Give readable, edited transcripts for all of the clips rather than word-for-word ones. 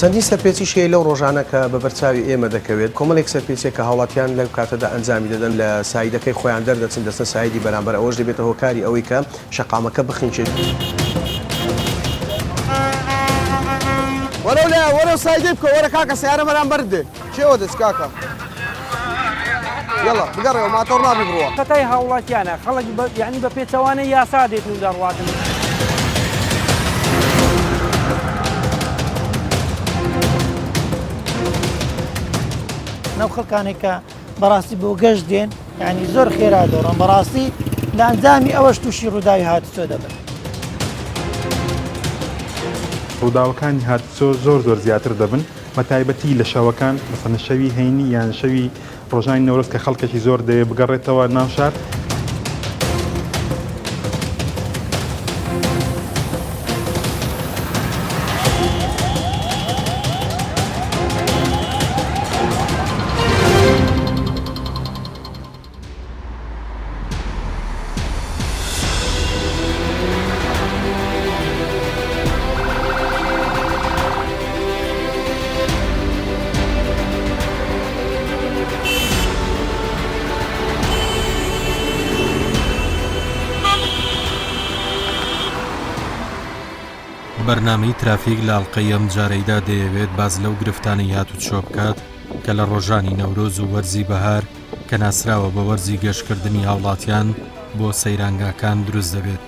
چەندین سەرپێچی شەیە لەو ڕۆژانە کە بە بەرچاوی ئێمە دەکەوێت کۆمەڵێک سەرپێچێک کە هاوڵاتیان لەو کاتەدا ئەنجامی دەدەن لە سایدەکەی خۆیان دەردەچن دەستە سایدی بەرامبەر ئەوەش دەبێتە هۆکاری ئەوەی کە شەقامەکە بخینچێت. وەرە سایدی بکە وەرە کاکە سیارە بەرامبەر دێ چێوە دەست کاکە یەڵا بگەڕێەوە ماتۆڕ نابی بڕوە قەتای هاوڵاتیانە خەڵک یعنی بە پێچەوانەی یاسا دێتن دەڕواتن. نەو خەڵکانێک کە بەڕاستی بۆ گەشت دێن یعنی زۆر خێرا دۆڕن بەڕاستی لە ئەنجامی ئەوەش تووشی ڕووداوی هاتوچۆ دەبن. ڕووداوەکانی هاتوچۆ زۆر زیاتر دەبن بە تایبەتی لە شەوەکان مەسەڵەن شەوی هەینی یان شەوی ڕۆژانی نەورۆز کە خەڵکێکی زۆر دەوێت بگەڕێتەوە ناو شار. بەرنامەی ترافیک لاڵقەی ئەم جارەیدا دەیەوێت باز لەو گرفتانەی هاتوچۆ بکات کە لە ڕۆژانی نەورۆز و وەرزی بەهار کە ناسراوە بە وەرزی گەشتکردنی هاوڵاتیان بۆ سەیرانگاکان دروست دەبێت.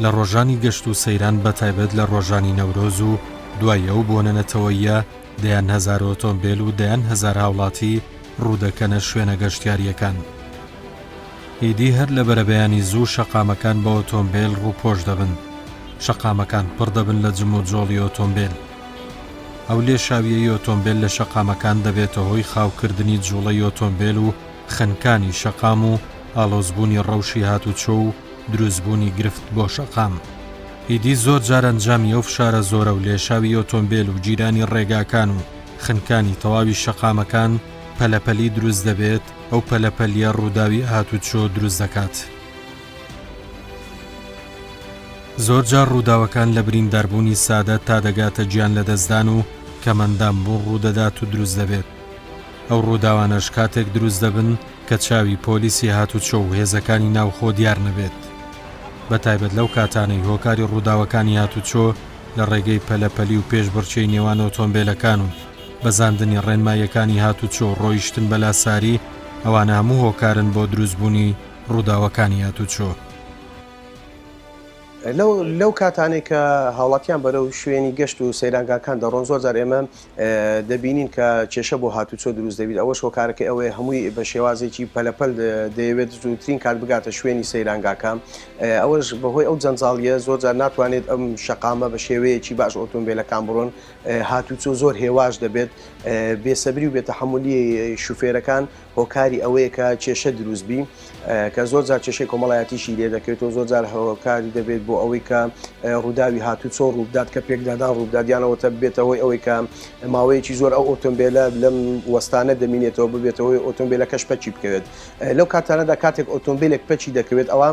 لە ڕۆژانی گەشت و سەیران بەتایبەت لە ڕۆژانی نەورۆز و دوای ئەو بۆنەنەتەوەیە دەیان هەزار ئۆتۆمبیل و دەیان هەزار هاوڵاتی ڕوودەکەنە شوێنە گەشتیاریەکان. ئیدی هەر لە بەرەبەیانی زوو شەقامەکان بە ئۆتۆمبیل ڕووپۆش دەبن. شەقامەکان پڕ دەبن لە جم و جۆڵی ئۆتۆمبیل. ئەو لێ شاویەی ئۆتۆمبیل لە شەقامەکان دەبێتە هۆی خاوکردنی جوڵەی ئۆتۆمبیل و خنکانی شەقام و ئاڵۆزبوونی ڕەوشی هاتوچۆ و دروستبوونی گرفت بۆ شەقام. ئیدی زۆر جار ئەنجامی ئەو فشارە زۆرە و لێشاوی ئۆتۆمبیل و جیرانی ڕێگاکان و خنکانی تەواوی شەقامەکان پەلەپەلی دروست دەبێت. ئەو پەلەپەلیە ڕووداوی هاتوچۆ دروست دەکات. زۆر جار ڕووداوەکان لە برینداربوونی سادە تا دەگاتە گیان لە دەستدان و کەمەندان بۆ ڕوودەدات و دروست دەبێت. ئەو ڕووداوانەش کاتێک دروست دەبن کە چاوی پۆلیسی هاتوچۆ و هێزەکانی ناوخۆ دیار نەبێت. بەتایبەت لەو کاتانەی هۆکاری ڕووداوەکانی هاتوچۆ لە ڕێگەی پەلەپەلی و پێشبڕچەی نێوان ئۆتۆمبیلەکان و بەزاندنی ڕێنماییەکانی هاتوچۆ ڕۆیشتن بەلاساری ئەوانە هەموو هۆکارن بۆ دروستبوونی ڕووداوەکانی هاتوچۆ. لەو کاتانێک کە هاوڵاتیان بەرەو شوێنی گەشت و سەیرانگاکان دەڕۆن زۆر جار ئێمە دەبینین کە کێشە بۆ هاتوچۆ دروست دەبێت. ئەوەش هۆکارەکە ئەوەیە هەمووی بە شێوازێکی پەلەپەل دەیەوێت زووترین کات بگاتە شوێنی سەیرانگاکە. ئەوەش بەهۆی ئەو جەنجاڵیە زۆر جار ناتوانێت ئەم شەقامە بە شێوەیەکی باش ئۆتۆمبیلەکان بڕۆن. هاتوچۆ زۆر هێواش دەبێت بێسەبری و بێتەحەمولی شوفێرەکان هۆکاری ئەوەیە کە کێشە دروستبی کە زۆر جار کێشەی کۆمەڵایەتیشی لێ دەکەوێتەوە. زۆر جار هۆکاری دەبێت بۆ ئەوەی کە ڕووداوی هاتوچۆ ڕوودات کە پێکدادان ڕوودادیانەوەتە بێتەوەی ئەوەی کە ماوەیەکی زۆر ئەو ئۆتۆمبیلە لەم وەستانە دەمینێتەوە ببێتەوەی ئۆتۆمبیلەکەش پەچی بکەوێت. لەو کاتانەدا کاتێک ئۆتۆمبیلێک پەچی دەکەوێت ئەوە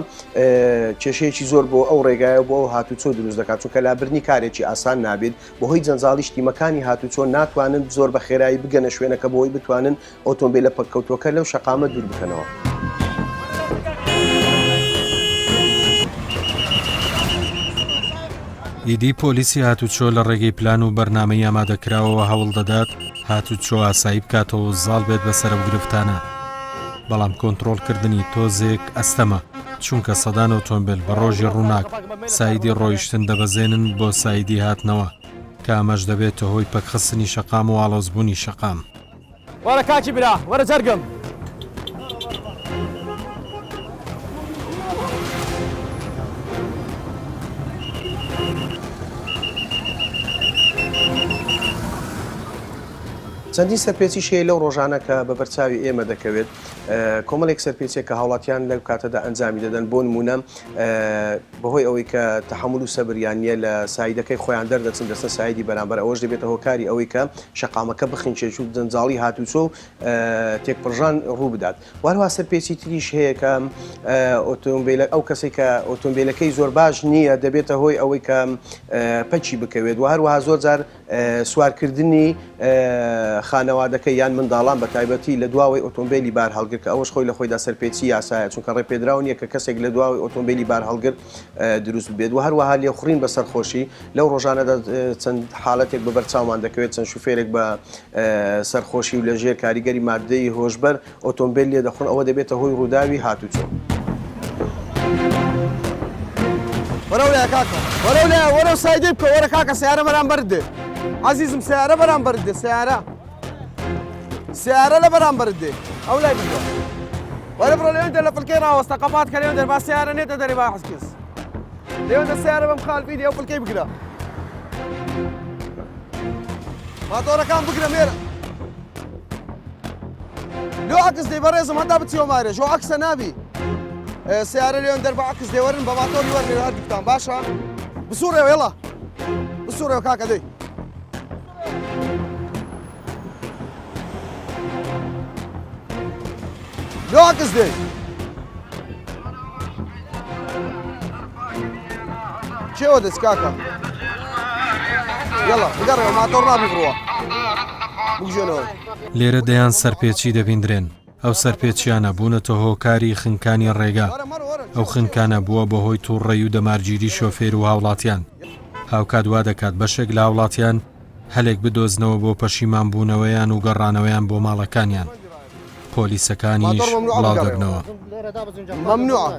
کێشەیەکی زۆر بۆ ئەو ڕێگایە بۆ ئەو هاتوچۆ دروست دەکات چونکە لابرنی کارێکی ئاسان نابێت بەهۆی جەنجاڵی شتیمەکانی هاتوچۆ ناتوانن زۆر بە خێرایی بگەنە شوێنەکە بۆی بتوانن ئۆتۆمبیلە پەککەوتوەکە لەو شەقامە دوور بکەنەوە. ئیدی پۆلیسی هاتوچۆ لە ڕێگەی پلان و بەرنامەی ئامادەکراوەوە هەوڵ دەدات هاتوچۆ ئاسایی بکاتەوە زاڵ بێت بەسەر و گرفتانە. بەڵام کۆنتڕۆڵکردنی تۆزێک ئەستەمە چونکە سەدان ئۆتۆمبیل بە ڕۆژی ڕووناک سایدی ڕۆیشتن دەبەزێنن بۆ سایدی هاتنەوە کە ئەمەش دەبێتە هۆی پەکخستنی شەقام و ئاڵۆزبوونی شەقام. وەرە کاکی برا وەرە جەرگم. چەندین سەرپێچی شەیە لەو ڕۆژانە کە بە بەرچاوی ئێمە دەکەوێت کۆمەڵێک سەرپێچێک کە هاوڵاتیان لەو کاتەدا ئەنجامی دەدەن بۆ نمونە بەهۆی ئەوەی کە تەحمل و سەبریان نیە لە سایدەکەی خۆیان دەردەچن دەستە سایدی بەرامبەر ئەوەش دەبێتە هۆکاری ئەوەی کە شەقامەکە بخینچێت و جەنجاڵی هاتوچۆ و تێکپڕژان ڕوو بدات. وهروە سەرپێچی تریش هەیە کە ئەو کەسێک کە ئۆتۆمبیلەکەی زۆر باش نییە دەبێتە هۆی ئەوەی کە پەچی بکەوێت و هەروەها زۆر جار سوارکردنی خانەوادەکە یان منداڵان بە تایبەتی لە دواوەی ئۆتۆمبیلی بار هەڵگر کە ئەوەش خۆی لە خۆیدا سەرپێچی یاسایە چونکە ڕێپێدراون نیە کە کەسێک لە دواوەی ئۆتۆمبیلی بار هەڵگر دروست بێت و هەروەها لێخوڕین بە سەرخۆشی لەو ڕۆژانەدا چەند حاڵەتێک بە بەرچاومان دەکەوێت چەند شوفێرێک بە سەرخۆشی و لەژێر کاریگەری مادەی هۆشبەر ئۆتۆمبیل لێ دەخۆن ئەوە دەبێتە هۆی ڕووداوی هاتوچۆ. وەرە لای کاکە وەرە لای وەرە سایدی بکە وەرە کاکە سیارە بەرامبەر دێ عزیزم سیارە بەرامبەر دێ سیارە لە بەرامبەر دێ ئەو لای بکە وەرە بڕۆ لێوێنتە لە فلکەی ڕاوەستە قەپات کە لێوێن دەربا سیارە نێتە دەری با حەسکەس لێوێنتە سیارە بەم خالفی دێ ئەو فلکەی بگرە ماتۆرەکان بگرە مێرە لۆ عکس دێ بەڕێزم هەتا بچیەوە مارێ ژۆ عکسە نابی سیارە لێوێن دەربا عکس دێوەرن بە ماتۆری وەرنێ هەردووتان باشە بسوڕێەوە هێڵا بسوڕێەوە کاکە دەی لۆ عکس دێ چێوە دەست کاکە یەڵا بگەڕێەوە ماتۆر نابی بڕوە بگژێنەوە لێرە دەیان سەرپێچی دەبیندرێن ئەو سەرپێچیانە بوونەتە هۆکاری خنکانی ڕێگا ئەو خنکانە بووە بەهۆی تووڕێی و دەمارگیری شۆفێر و هاوڵاتیان هاوکات وا دەکات بەشێک لە هاوڵاتیان هەلێک بدۆزنەوە بۆ پەشیمان بوونەوەیان و گەڕانەوەیان بۆ ماڵەکانیان پۆلیسەکانیش بڵاو دەبنەوە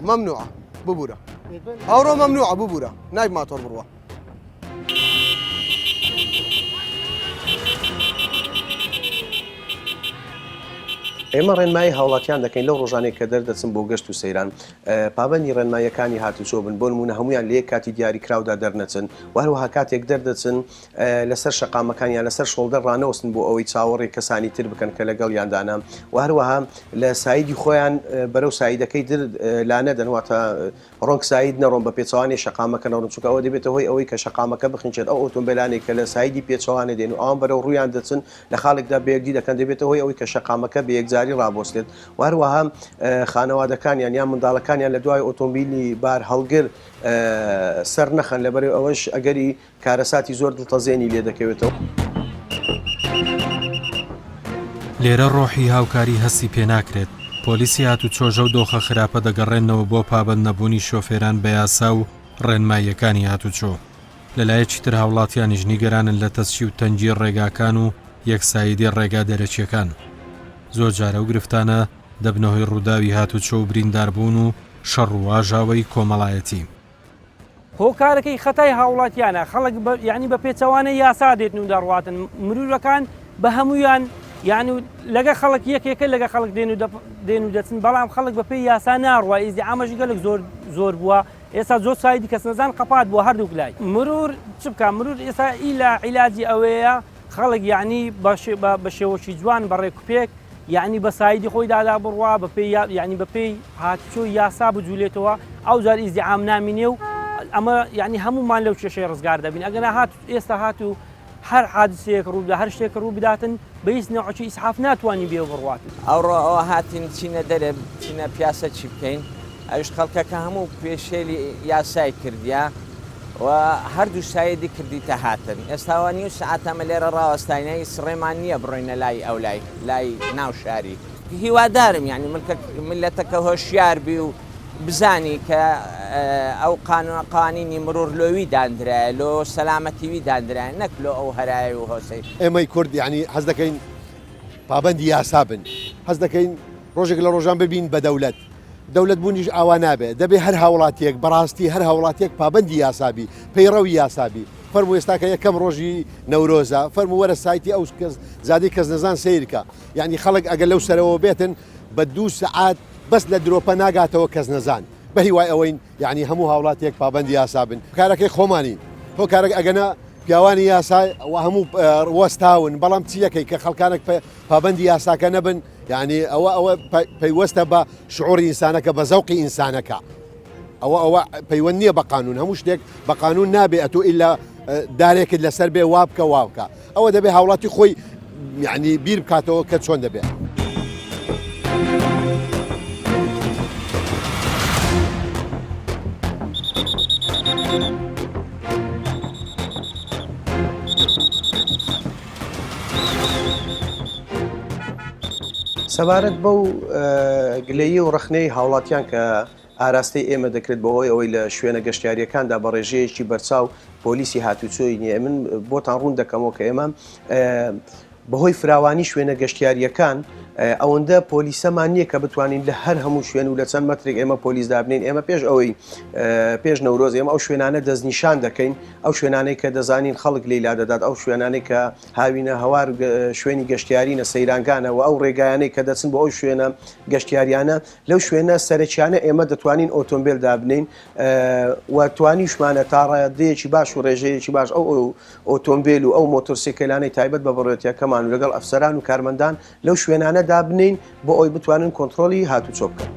مەمنوعە ببوورە ئەوڕۆ مەمنوعە ببوورە نایب ماتۆر بڕوە ئێمە ڕێنمایی هاوڵاتیان دەکەین لەو ڕۆژانێک کە دەردەچن بۆ گەشت و سەیران پابەندی ڕێنماییەکانی هاتوچۆ بن بۆ نمونە هەمویان لە یەک کاتی دیاریکراودا دەرنەچن وهروەها کاتێک دەردەچن لەسەر شەقامەکانیان لەسەر شۆڵدەر ڕانەوەستن بۆ ئەوەی چاوەڕێ کەسانی تر بکەن کە لەگەڵیاندانا و هەروەها لە سایدی خۆیان بەرەو سایدەکەی لا نەدەن واتە ڕۆنگ ساید نەڕۆن بە پێچەوانی شەقامەکە نەڕۆن چونکە ئەوە دەبێتە هۆی ئەوەی کە شەقامەکە بخینچێت ئەو ئۆتۆمبیلانێک کە لە سایدی پێچەوانە دێن و ئەوان بەرەو ڕوویان دەچن لە خاڵێکدا بەیەکدی دەکەن دەبێتە هۆی ئەوەی کە شەقامەکە بە یەکجاری ڕابۆستێت وهروەها خانەوادەکانیان یان منداڵەکانیان لە دوای ئۆتۆمبیلی بار هەڵگر سەر نەخەن لەبەر ئەوەش ئەگەری کارەساتی زۆر دڵتەزێنی لێ دەکەوێتەوە. لێرە ڕۆحی هاوکاری هەستی پێ ناکرێت پۆلیسی هاتوچۆژە و دۆخە خراپە دەگەڕێنەوە بۆ پابەند نەبوونی شۆفێران بە یاسا و ڕێنماییەکانی هاتوچۆ لەلایەکی تر هاوڵاتیانیش نیگەرانن لە تەسچی و تەنگی ڕێگاکان و یەکسایدی ڕێگا دەرەچیەکان زۆر جارە و گرفتانە دەبنەوەی ڕووداوی هاتوچۆ و برینداربوون و شەڕ و ئاژاوەی کۆمەڵایەتی هۆکارەکەی خەتای هاوڵاتیانە خەڵک یعنی بە پێچەوانە یاسا دێتن و دەڕواتن مرورەکان بە هەمویان یعنی لەگە خەڵک یەکێکە لەگە خەڵک دێن و دەچن بەڵام خەڵک بە پێی یاسا ناڕوە ئیزدیعامەشی گەلک زۆر بووە ئێستا زۆر سایدی کەس نەزان قەپات بووە هەردووک لای مرور چ بکە مرور ئێستا ئیلا عیلاجی ئەوەیە خەڵک یعنی بە شێوەشی جوان بەڕێ کوپێک یعنی بە سایدی خۆی دادا بڕوا بە پێی یعنی بە پێی هاتچۆ یاسا بجوولێتەوە ئەو جار ئیزدیعام نامینێ و ئەمە یعنی هەمومان لەو کێشەی ڕزگار دەبین ئەگەر ئێستا هاتو هەر حادسەیەک ڕوو بدا هەر شتێک ڕوو بداتن بە هیچ نەوعی ئیسعاف ناتوانانی بێ بڕواتن ئەوڕۆ ئەوە هاتین چینە دەرێ چینە پیاسە چی بکەین ئەوش خەڵکەکە هەموو پێشێلی یاسای کردیا و هەردوو سایدی کردیتە هاتن ئێستاوە نیو سعاتەمە لێرە ڕاوەستاینەی سڕێمان نییە بڕۆینە لای ئەو لای ناو شاری هیوادارم یعنی ملەتەکە هۆشیار بی و بزانی کە ئەو قانونی مرور لۆوی دانرایە لۆ سەلامەتیوی دانرایە نەک لۆ ئەو هەرای و هۆسەی ئێمەی کورد یعنی حەز دەکەین پابەندی یاسا بن حەز دەکەین ڕۆژێک لە ڕۆژان ببین بە دەولەت بوونیش ئاوا نابێت دەبێت هەر هاوڵاتیەک بەڕاستی هەر هاوڵاتیەک پابەندی یاسابی پەیڕەوی یاسابی فەرموو ئێستاکە یەکەم ڕۆژی نەورۆزە فەرموو وەرە سایتی ئەو زادی کەس نەزان سیرکە یعنی خەڵک ئەگەر لەو سەرەوە بێتن بە 2 سعات بەس لە درۆپە ناگاتەوە کەس نەزان بە هیوای ئەوەین یعنی هەموو هاوڵاتیەک پابەندی یاسا بن کارەکەی خۆمانی تۆ کارێک ئەگەنە پیاوانی یاسا هەموو وەستاون بەڵام چیەکەی کە خەڵکانێک پابندی یاساکە نەبن یعنی ئەوە پەیوەستە بە شعوری ئینسانەکە بە زەوقی ئینسانەکە ئەوە پەیوەند نییە بە قانون هەموو شتێک بە قانون نابێ ئەتۆ ئیلا دارێکت لەسەر بێ وابکە واوکە ئەوە دەبێ هاوڵاتی خۆی یعنی بیر بکاتەوە کە چۆن دەبێت. سەبارەت بەو گلەیی و ڕخنەی هاوڵاتیان کە ئاراستەی ئێمە دەکرێت بەهۆی ئەوەی لە شوێنە گەشتیاریەکاندا بە ڕێژەیەکی بەرچاو پۆلیسی هاتوچۆی نییە من بۆتان ڕوون دەکەمەوە کە ئێمە بەهۆی فراوانی شوێنە گەشتیاریەکان ئەوەندە پۆلیسەمان نییە کە بتوانین لە هەر هەموو شوێن و لە چەند مەترێک ئێمە پۆلیس دابنین ئێمە پێش ئەوەی پێش نەورۆز ئێمە ئەو شوێنانە دەستنیشان دەکەین ئەو شوێنانەی کە دەزانین خەڵک لێلا دەدات ئەو شوێنانەی کە هاوینە هەوار شوێنی گەشتیارینە سەیرانگانە و ئەو ڕێگایانەی کە دەچن بۆ ئەو شوێنە گەشتیاریانە لەو شوێنە سەرچیانە ئێمە دەتوانین ئۆتۆمبیل دابنین و توانیشمانە تا ڕادەیەکی باش و ڕێژەیەکی باش ئەو ئۆتۆمبیل و ئەو مۆتۆرسیکلانەی تایبەت بە بڕێتیەکەمان و لەگەڵ ئەفسەران و کارمەندان لەو شوێنانە دابنین بۆ ئەوی بتوانن کۆنتترۆلی هاتوچۆ بکەن.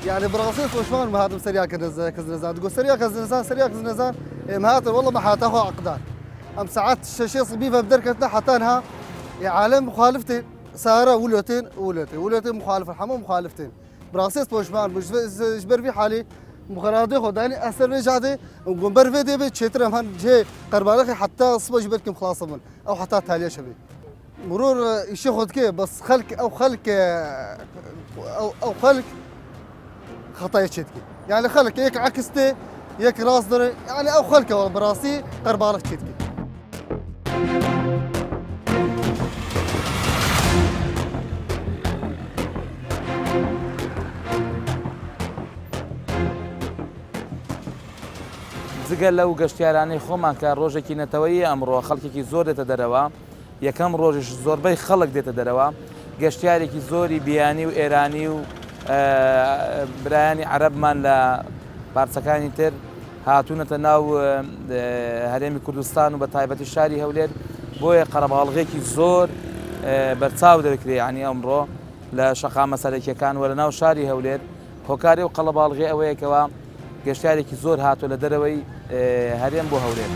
يعني براسيس وشمان ما هذا سريع كزنزان تقول سريع كزنزان ما هذا والله ما حاتاخو عقدان ام ساعات شيء صبيبه بدركتنا حتى انها عالم مخالفتين ساره ولوتين مخالفه الحمام مخالفتين براسيس وشمان جبر في حالي مخراضي خداني اثر رجعتي وقنبر في دي بتشتر هم جي قربالك حتى اصبح جبركم خلاص من او حتى تاليه شبي مرور شيء خد كي بس خلق خطايا تشتكي يعني خلك يك عكستي يك راس دري يعني او خلكه براسي قربالك تشتكي جگەل لەو گەشتیارانەی خۆمان کە ڕۆژێکی نەتەوەیی ئەمڕۆ خەڵکێکی زۆر دێتە دەرەوە یەکەم ڕۆژش زۆربەی خەڵک دێتە دەرەوە گەشتیارێکی زۆری بیانی و ئێرانی و برایانی عەرەبمان لە پارچەکانی تر هاتوونەتە ناو هەرێمی کوردستان و بە تایبەتی شاری هەولێر بۆیە قەرەباڵغێکی زۆر بەرچاو دەکرێت ینی ئەمڕۆ لە شەقامە سەرەکیەکان وە لە ناو شاری هەولێر هۆکاری و قەڵەباڵغێ ئەوەیەکەوە گەشتارێکی زۆر هاتووە لە دەرەوەی هەرێم بۆ هەولێر.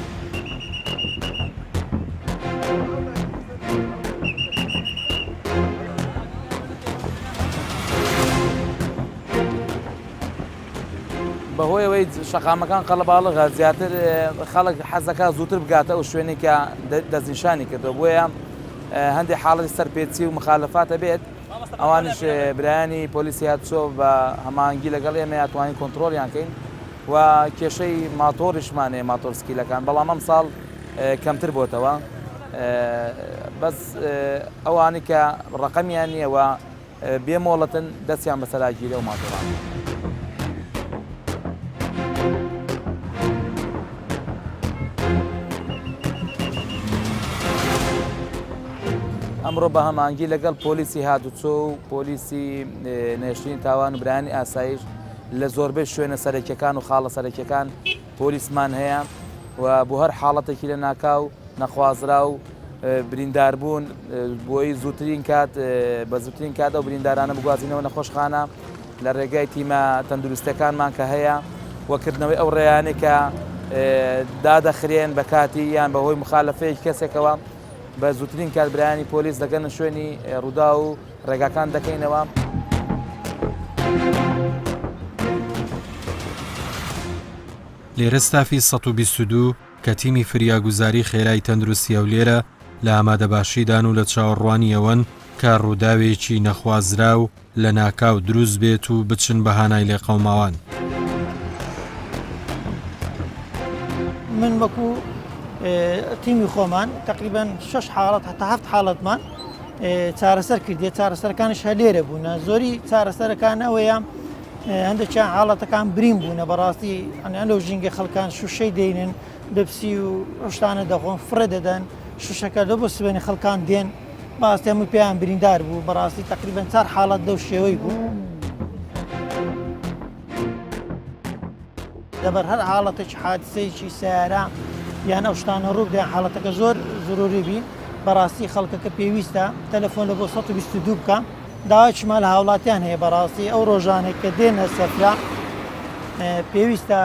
بەهۆی ئەوەی شەقامەکان قەڵەباڵغە زیاتر خەڵک حەزەکە زووتر بگاتە ئەو شوێنێک کە دەستنیشانی کردەوە بۆیە هەندێک حاڵەتی سەرپێچی و مخالەفاتە بێت ئەوانش برایانی پۆلیسی هاتوچۆ بە هەماهەنگی لەگەڵ ئێمە یاتوانین کۆنتترۆلیان کەین و کێشەی ماتۆریشمانەیە ماتۆرسکیلەکان بەڵام ئەم ساڵ کەمتر بۆتەوە بەس ئەوانی کە ڕقەمیان نییەوە بێمۆڵەتن دەستیان بەسەراگیرە و ماتۆران. ئەمڕۆ بە هەمانگی لەگەڵ پۆلیسی هاتوچۆ و پۆلیسی نێشتنی تاوان و برایانی ئاسایش لە زۆربەی شوێنە سەرەکیەکان و خاڵە سەرەکیەکان پۆلیسمان هەیە و بۆ هەر حاڵەتێکی لە ناکاو نەخوازرا و برینداربوون بۆی زووترین کات بە زووترین کات ئەو بریندارانە بگوازینەوە نەخۆشخانە لە ڕێگای تیمە تەندروستەکانمان کە هەیە وەکردنەوەی ئەو ڕێیانێک کە دادەخرێن بە کاتی یان بەهۆی مخالەفەیەکی کەسێکەوە بە زووترین کاربرایانی پۆلیس دەگەنە شوێنی ڕوودا و ڕێگاکان دەکەینەوە. لێرە ستافی 122 کە تیمی فریاگوزاری خێرای تەندروستی هەولێرە لە ئامادەباشیدان و لە چاوەڕوانیەوەن کە ڕووداوێکی نەخوازرا و لە ناکاو دروست بێت و بچن بەهانای لێقەوماوان. من وەکو تیمی خۆمان تقریبان 6 حاڵەت هەتا 7 حاڵەتمان چارەسەر کردێ چارەسەرەکانش هەلێرە بوون زۆری چارەسەرەکان ئەوەیە هەندێکیان حاڵەتەکان برین بوونە بەڕاستی لەو ژینگە خەڵکان شوشەی دێنن دەپسی و ڕشتانە دەخۆن فرە دەدەن شوشەکە لە بۆ سبێنی خەڵکان دێن باستی هەموو پێیان بریندار بوو بەڕاستی تقریبان 4 حاڵەت دەو شێوەی بوو دەبەر هەر حاڵەتێکی حادسەیەکی سیارە یان ئەو شتانە ڕوودیان حاڵەتەکە زۆر زۆری بین بەڕاستی خەڵکەکە پێویستە تەلەفۆن لە بۆ 122 بکە داواچمان لە هاوڵاتیان هەیە بەڕاستی ئەو ڕۆژانێک کە دێنە سەفرا پێویستە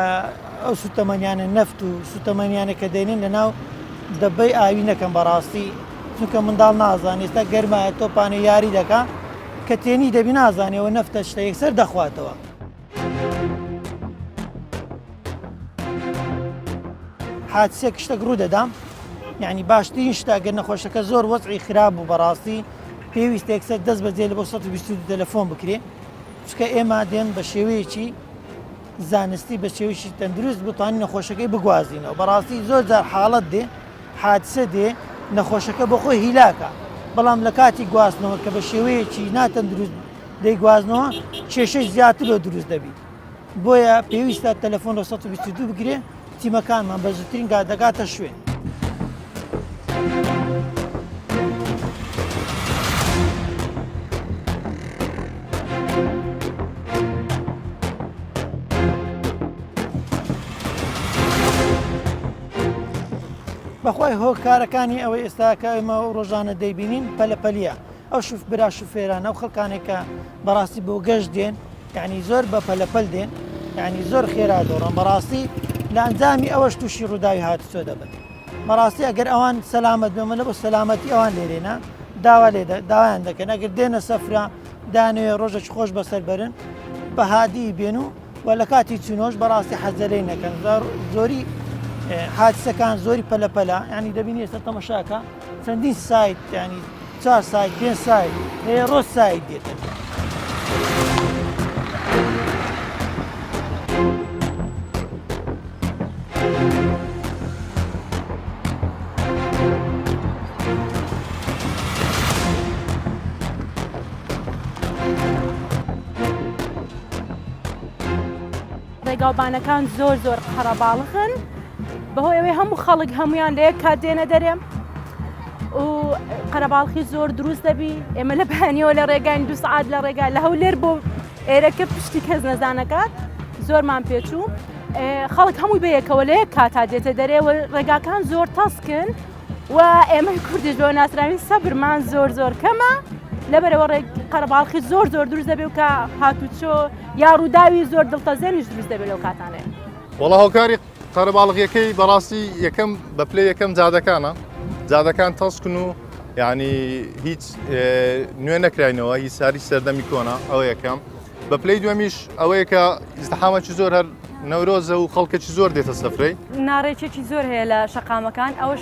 ئەو سوتەمەنیانە نەفت و سوتەمەنیانە کە دێنین لە ناو دەبەی ئاوی نەکەم بەڕاستی چونکە منداڵ نازان ئێستا گەرمایە تۆپانە یاری دەکا کە تێنی دەبی نازانێەوە نەفتە شتە یەکسەر دەخواتەوە. حادسێک شتێک ڕوو دەدام یعنی باشترین شتە گەر نەخۆشەکە زۆر وەزعی خراپ بوو بەڕاستی پێویستە یەکسەر دەست بەجێ لە بۆ 122 تەلەفۆن بکرێ چکە ئێمە دێن بە شێوەیەکی زانستی بە شێوەیەکی تەندروست بتوانین نەخۆشەکەی بگوازینەوە بەڕاستی زۆر جار حاڵەت دێ حادسە دێ نەخۆشەکە بە خۆی هیلاکە بەڵام لە کاتی گواستنەوە کە بە شێوەیەکی ناتەندروست دەیگوازنەوە کێشەی زیاتر بە دروست دەبیت بۆیە پێویستە تەلەفۆن لە 122 بگرێ تیمەکانمان بە زووترین دەگاتە شوێن. بەخوای هۆکارەکانی ئەوەی ئێستاکە ئێمە ڕۆژانە دەیبینین پەلەپەلیە ئەو شوف برا شوفێرانە و خەڵکانێکە بەڕاستی بۆ گەشت دێن یعنی زۆر بە پەلەپەل دێن یعنی زۆر خێرا دۆڕن بەڕاستی لە ئەنجامی ئەوەش تووشی ڕووداوی هاتوچۆ دەبن بەڕاستی ئەگەر ئەوان سەلامەت بمەنە بۆ سەلامەتی ئەوان لێرێنە داوایان دەکەن ئەگەر دێنە سەفرا دانوێ ڕۆژێک خۆش بەسەر بەرن بە هادی بێن و لە کاتی چونۆش بەڕاستی حەزەرەی نەکەن زۆری حادسەکان زۆری پەلەپەلا ینی دەبینی ئێستا تەمەشاکە چەندین سایت ینی 4 سایت 5 سایت ڕۆژ سایت دێتە ڕێگاوبانەکان زۆر قەرەباڵغن بەهۆی ئەوەی هەموو خەڵک هەمویان لە یەک کات دێنە دەرێم و قەرەباڵخی زۆر دروست دەبی ئێمە لە بەهانیەوە لە ڕێگاین 2 سعات لە ڕێگا لە هەولێر بۆ ئێرەکە پشتی کەس نەزانەکات زۆرمان پێچوو خەڵک هەمووی بەیەکەوە لە یەک کاتا دێتە دەرێەوە ڕێگاکان زۆر تەسکن و ئێمە کوردیش بۆ ناسراوی سەبرمان زۆر کەمە لەبەرەوە قەرەباڵخی زۆر دروست دەبێت و کە هاتوچۆ یا ڕووداوی زۆر دڵتەزێنیش دروست دەبێت لەو کاتانێ وەڵا هۆکاری قەرەباڵغیەکەی بەڕاستی یەکەم بە پلەی یەکەم جادەکان تەسکن و یعنی هیچ نوێ نەکراینەوە هیچ ساری سەردەمی کۆنا ئەوە یەکەم بە پلەی دووەمیش ئەوەیە کە ئیزدحامێکی زۆر هەر نەورۆزە و خەڵکێکی زۆر دێتە سەفرەی ناڕێکێکی زۆر هەیە لە شەقامەکان ئەوش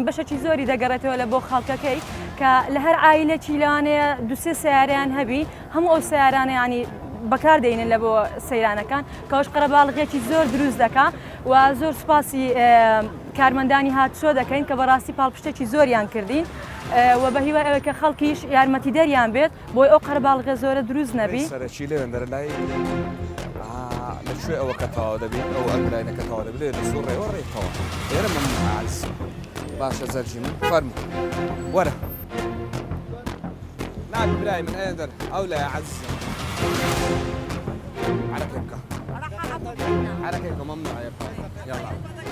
بەشێکی زۆری دەگەڕێتەوە لە بۆ خەڵکەکەی کە لە هەر عایلێکی لەوانەیە 2-3 سیاریان هەبی هەموو ئەو سیارانە ینی بەکار دێنن لە بۆ سەیرانەکان کەوش قەرەباڵغێکی زۆر دروست دەکا و زۆر سوپاسی کارمەندانی هاتوچۆ دەکەین کە بەڕاستی پاڵپشتێکی زۆریان کردین و بە هیوای ئەوە کە خەڵکیش یارمەتی دەریان بێت بۆی ئەو قەرەباڵغێ زۆرە دروست نەبی سەرەکی لێوێندەرە لای لەکوێ ئەوە کە تەواو دەبێت ئەو ئەنگلاینەکە تەواو دەبێت لە سوور ڕێوە ڕێکەوە ئێرە من عاز باشە زەرجی من فەرمو وەرە نابی برای من ئێندەر ئەو لای عەز حركتكم ممنوع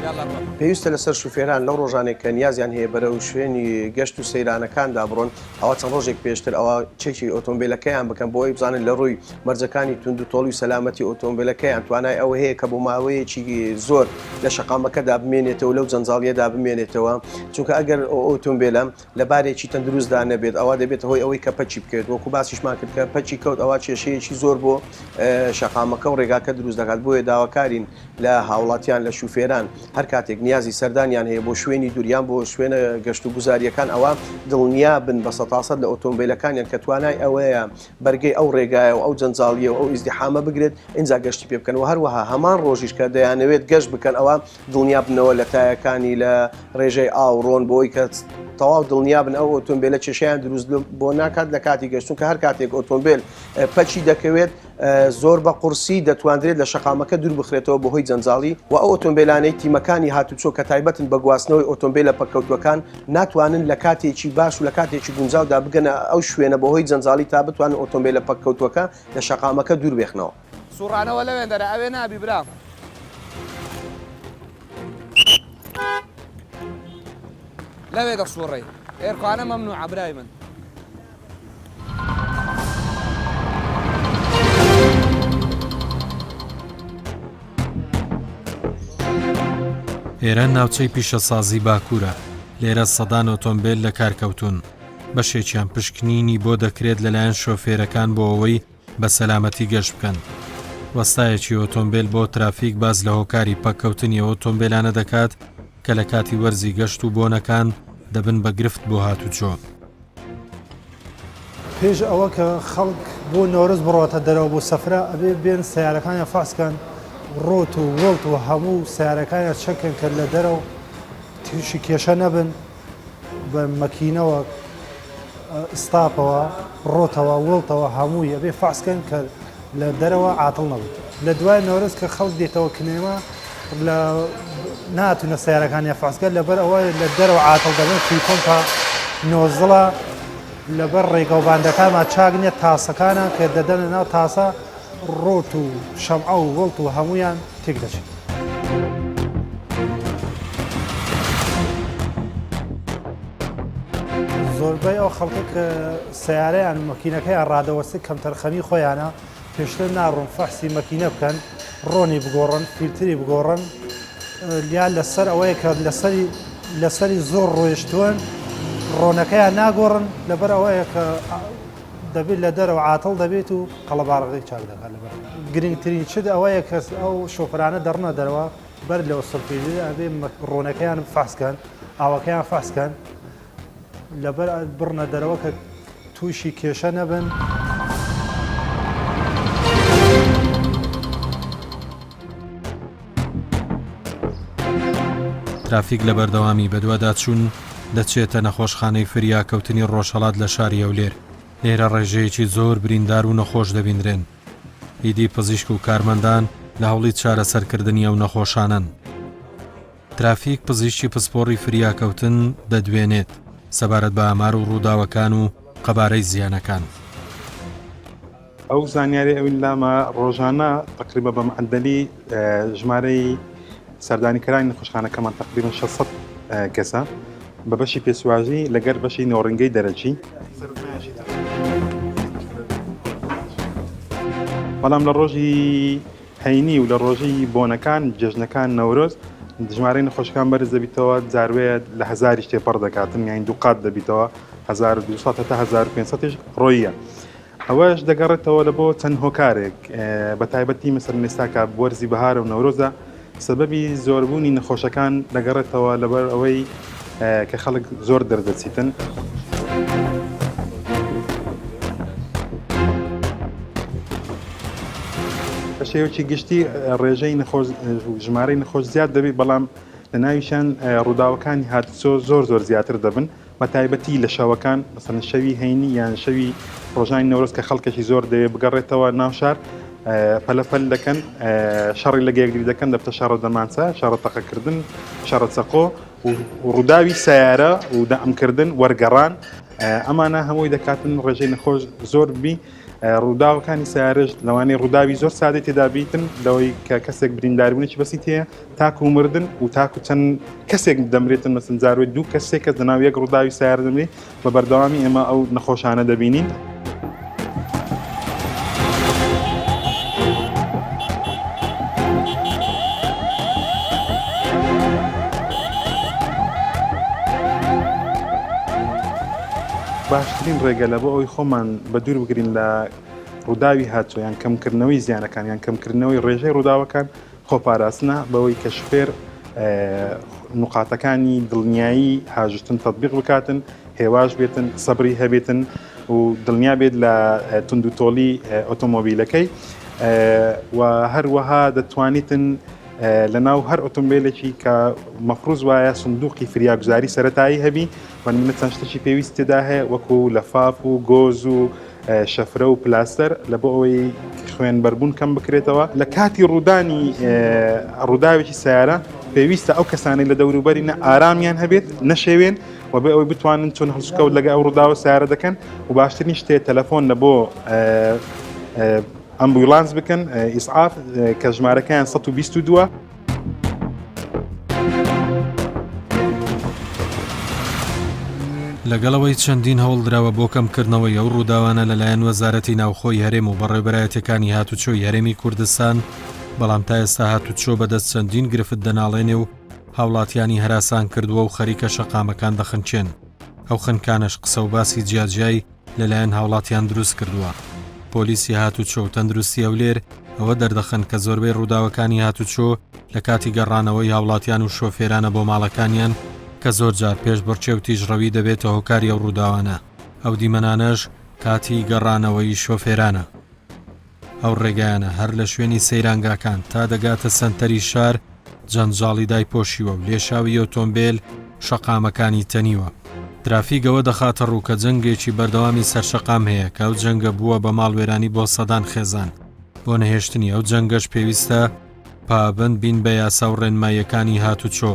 يلا پێویستە لەسەر شوفێران لەو ڕۆژانێک کە نیازیان هەیە بەرە و شوێنی گەشت و سەیرانەکاندا بڕۆن ئەوە چەند ڕۆژێک پێشتر ئەوە چێکی ئۆتۆمبیلەکەیان بکەن بۆ ئەوی بزانن لە ڕووی مەرجەکانی تونند و تۆڵی سەلامەتی ئۆتۆمبیلەکەیان توانای ئەوە هەیە کە بۆ ماوەیەکی زۆر لە شەقامەکەدا بمێنێتەوە لەو جەنجاڵیەدا بمێنێتەوە چونکە ئەگەر ئۆتۆمبیلە لە بارێکی تەندروستدا نەبێت ئەوە دەبێت هۆی ئەوەی کە پەچی بکرێت وەکو باسیشمان کرد کە پەچی کەوت ئەوە کێشەیەکی زۆر بۆ شەقامەکە و ڕێگاکە دروست دەکات بۆیە داواکارین لە هاوڵاتیان لە شوفێران هەر کاتێک نیازی سەردانیان هەیە بۆ شوێنی دووریان بۆ شوێنە گەشت و گوزاریەکان ئەوە دڵنیا بن بە 100% لە ئۆتۆمبیلەکانیان کە توانای ئەوەیە بەرگەی ئەو ڕێگایە و ئەو جەنجاڵیە و ئەو ئیزدیحامە بگرێت ئینجا گەشتی پێ بکەن و هەروەها هەمان ڕۆژیش کە دەیانەوێت گەشت بکەن ئەوە دڵنیا بنەوە لە تایەکانی لە ڕێژەی ئاوڕۆن بۆی کە تەواو دڵنیا بن ئەو ئۆتۆمبیلە کێشیان دروست بۆ ناکات لە کاتی گەشتون کە هەر کاتێک ئۆتۆمبیل پەچی دەکەوێت زۆر بە قورسی دەتوانرێت لە شەقامەکە دوور بخرێتەوە بەهۆی جەنجاڵی و ئەو ئۆتۆمبیلانەی تیمەکانی هاتوچۆ کە تایبەتن بە گواستنەوەی ئۆتۆمبیلە پەکەوتوەکان ناتوانن لە کاتێکی باش و لە کاتێکی گونجاودا بگەنە ئەو شوێنە بەهۆی جەنجاڵی تا بتوانن ئۆتۆمبیلە پەکەوتوەکە لە شەقامەکە دوور بێخنەوە. سوڕانەوە لەوێن دەرە ئەوێ نابی برام. لەوێ دەسوڕێ ئێرکوانە مەمنوع برای من. ئێرە ناوچەی پیشەسازی باکوورە، لێرە سەدان ئۆتۆمبیل لە کارکەوتون، بەشێکیان پشکنینی بۆ دەکرێت لەلایەن شۆفێرەکان بۆ ئەوەی بە سەلامەتی گەشت بکەن. وەستایەکی ئۆتۆمبیل بۆ ترافیک باز لە هۆکاری پەککەوتنی ئۆتۆمبیلانە دەکات کە لە کاتی وەرزی گەشت و بۆنەکان دەبن بە گرفت بۆ هاتوچۆ. پێش ئەوە کە خەڵک بۆ نۆرز بڕاتە دەرەوە بۆ سەفرە ئەبێ بێن سیارەکانیان فاسکەن ڕۆت و وڵت و هەموو سیارەکانیان چەکن کە لە دەرەوە تووشی کێشە نەبن بە مەکینەوە ئستاپەوە ڕۆتەوە وڵتەوە هەمووی ئەبێ فاسکەن کە لە دەرەوە عاتڵ نەبن. لە دوای نۆرز کە خەڵک دێتەوە کنێمە لە ناتونە سیارەکانیان فاسکە لەبەر ئەوە لە دەرەوە عاتڵ دەبن فیکۆنکە نۆزڵە لەبەر ڕێگەوباندەکانمان چاگنێت تاسەکانە کە دەدەنە ناو تاسە ڕۆت و شەمعە و وڵت و هەمویان تێک دەچێت. زۆربەی ئەو خەڵکە کە سیارەیان مەکینەکەیان ڕادەوەستی کەمتەرخەمی خۆیانە پێشتر ناڕۆن فەحسی مەکینە بکەن ڕۆنی بگۆڕن فیلتری بگۆڕن لیان لەسەر ئەوەیە کە لەسەری زۆر ڕۆیشتوون ڕۆنەکەیان ناگۆڕن لەبەر ئەوەیە کە دەبێت لە دەرەوە عاتڵ دەبێت و قەڵەباڕەکەی چاک دەکات لەبەر گرنگترین چ ئەوەیە کە ئەو شۆفرانە دەڕنە دەرەوە بەر لەوە سڵپێژی ئەبێ ڕۆنەکەیان فاسکەن ئاوەکەیان فاسکەن لەبەر بڕنە دەرەوە کە تووشی کێشە نەبن. ترافیک لە بەردەوامی بەدووادا چوون دەچێتە نەخۆشخانەی فریاکەوتنی ڕۆژهەڵات لە شاری ئەولێر. لێرە ڕێژەیەکی زۆر بریندار و نەخۆش دەبیندرێن. هیدی پزیشک و کارمەندان لە هەوڵی چارەسەرکردنی ئەو نەخۆشانن. ترافیک پزیشکی پسپۆڕی فریاکەوتن دەدوێنێت سەبارەت بە ئامار و ڕووداوەکان و قەبارەی زیانەکان. ئەو زانیاری ئەوین لامە ڕۆژانە تقریبا بە معدەلی ژمارەی سەردانیکەرانی نەخۆشخانەکەمان تقریبا 600 کەسە بە بەشی پێشواژی لەگەر بەشی نۆڕنگەی دەرەچی. بەڵام لە ڕۆژی هەینی و لە ڕۆژی بۆنەکان جەژنەکان نەورۆز ژمارەی نەخۆشەکان بەرز دەبیتەوە جاروەیە لە هەزاریش تێپەڕ دەکاتن یان دووقات دەبیتەوە 1200 تا 1500 ڕۆیە. ئەوەش دەگەڕێتەوە لە بۆ چەند هۆکارێک بە تایبەتی مەسەڵەن ئێستاکە وەرزی بەهارە و نەورۆزە سەبەبی زۆربوونی نەخۆشەکان دەگەڕێتەوە لەبەر ئەوەی کە خەڵک زۆر دەردەچیتن. بە شێوەیەکی گشتی ڕێژەی ژمارەی نەخۆش زیاد دەبێت بەڵام لە ناویشان ڕووداوەکانی هاتوچۆ زۆر زیاتر دەبن بە تایبەتی لە شەوەکان مەسەڵەن شەوی هەینی یان شەوی ڕۆژانی نەورۆز کە خەڵکێکی زۆر دەوێت بگەڕێتەوە ناو شار پەلەپەل دەکەن شەڕی لە گەیەکدی دەکەن دەبتە شەڕە دەمانچە شەڕە تەقەکردن شەڕە چەقۆ و ڕووداوی سیارە و دەئەمکردن وەرگەڕان ئەمانە هەمووی دەکاتن ڕێژەی نەخۆش زۆر بی ڕووداوەکانی سیارش لەوانەیە ڕووداوی زۆر سادەی تێدا بیتن لەوەی کە کەسێک برینداربوونێکی بەسی تەیە تاکو و مردن و تاکو چەند کەسێک دەمرێتن مەسەڵەن جاروێت دوو کەسێک کەس لەناو یەک ڕووداوی سیار دەمرێت بە بەردەوامی ئێمە ئەو نەخۆشانە دەبینین. باشترین ڕێگە لە بۆ ئەوی خۆمان بە دوور بگرین لە ڕووداوی هاتووە یان کەمکردنەوەی زیانەکان یان کەمکردنەوەی ڕێژەی ڕووداوەکان خۆپاراستنە بەوەی کە شفێر نقاتەکانی دڵنیایی هاژتن تطبیق بکاتن، هێواش بێتن، سەبری هەبێتن و دڵنیا بێت لە تونند و تۆڵی ئۆتۆمۆبیلەکەی و هەروەها دەتوانیتن لە ناو هەر ئۆتۆمبیلێکی کە مەفروض وایە سندوقی فریاگوزاری سەرەتایی هەبی وانمونە چەند شتێکی پێویست تێدا هەیە وەکو لەفاف و گۆز و شەفرە و پلاستەر لە بۆ ئەوەی خوێن بەربوون کەم بکرێتەوە. لە کاتی ڕوودانی ڕووداوێکی سیارە پێویستە ئەو کەسانی لە دەوروبەری نە ئارامیان هەبێت نەشێوێن و بێ ئەوەی بتوانن چۆن هەڵسوکەوت لەگە ئەو ڕووداوە سیارە دەکەن و باشترین شتێ تەلەفۆن لە بۆ ئەمبولانس بکەن ئیسعاف کە ژمارەکەیان 122. لەگەڵەوەی چەندین هەوڵدراوە بۆ کەمکردنەوەی ئەو ڕووداوانە لەلایەن وەزارەتی ناوخۆی هەرێم و بەڕێوەبەرایەتەکانی هاتوچۆی هەرێمی کوردستان، بەڵام تا ئێستا هاتوچۆ بەدەست چەندین گرفت دەناڵێنێ و هاوڵاتیانی هەراسان کردووە و خەریکە شەقامەکان دەخنچێن. ئەو خنکانش قسە و باسی جیاجیایی لەلایەن هاوڵاتیان دروست کردووە. پۆلیسی هاتوچۆ و تەندروستی ئەولێر ئەوە دەردەخەن کە زۆربەی ڕووداوەکانی هاتوچۆ لە کاتی گەڕانەوەی هاوڵاتیان و شۆفێرانە بۆ ماڵەکانیان کە زۆر جار پێش بڕچێ و تیژڕەوی دەبێتە هۆکاری ئەو ڕووداوانە. ئەو دیمەنانەش کاتی گەڕانەوەی شۆفێرانە. ئەو ڕێگایانە هەر لە شوێنی سەیرانگاکان تا دەگاتە سەنتەری شار جەنجاڵی دایپۆشیوە و لێشاوی ئۆتۆمبیل شەقامەکانی تەنیوە. ترافیکەوە دەخاتە ڕوو کە جەنگێکی بەردەوامی سەرشەقام هەیە کە ئەو جەنگە بووە بە ماڵوێرانی بۆ سەدان خێزان. بۆ نەهێشتنی ئەو جەنگەش پێویستە پابند بین بە یاسا و ڕێنماییەکانی هاتوچۆ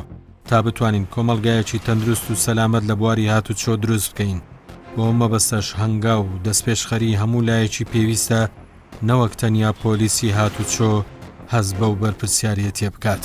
تا بتوانین کۆمەڵگایەکی تەندروست و سەلامەت لە بواری هاتوچۆ دروست بکەین. بۆ مەبەستەش هەنگا و دەستپێشخەری هەموو لایەکی پێویستە نەوەک تەنیا پۆلیسی هاتوچۆ هەز بەو بەرپرسیارەتیە بکات.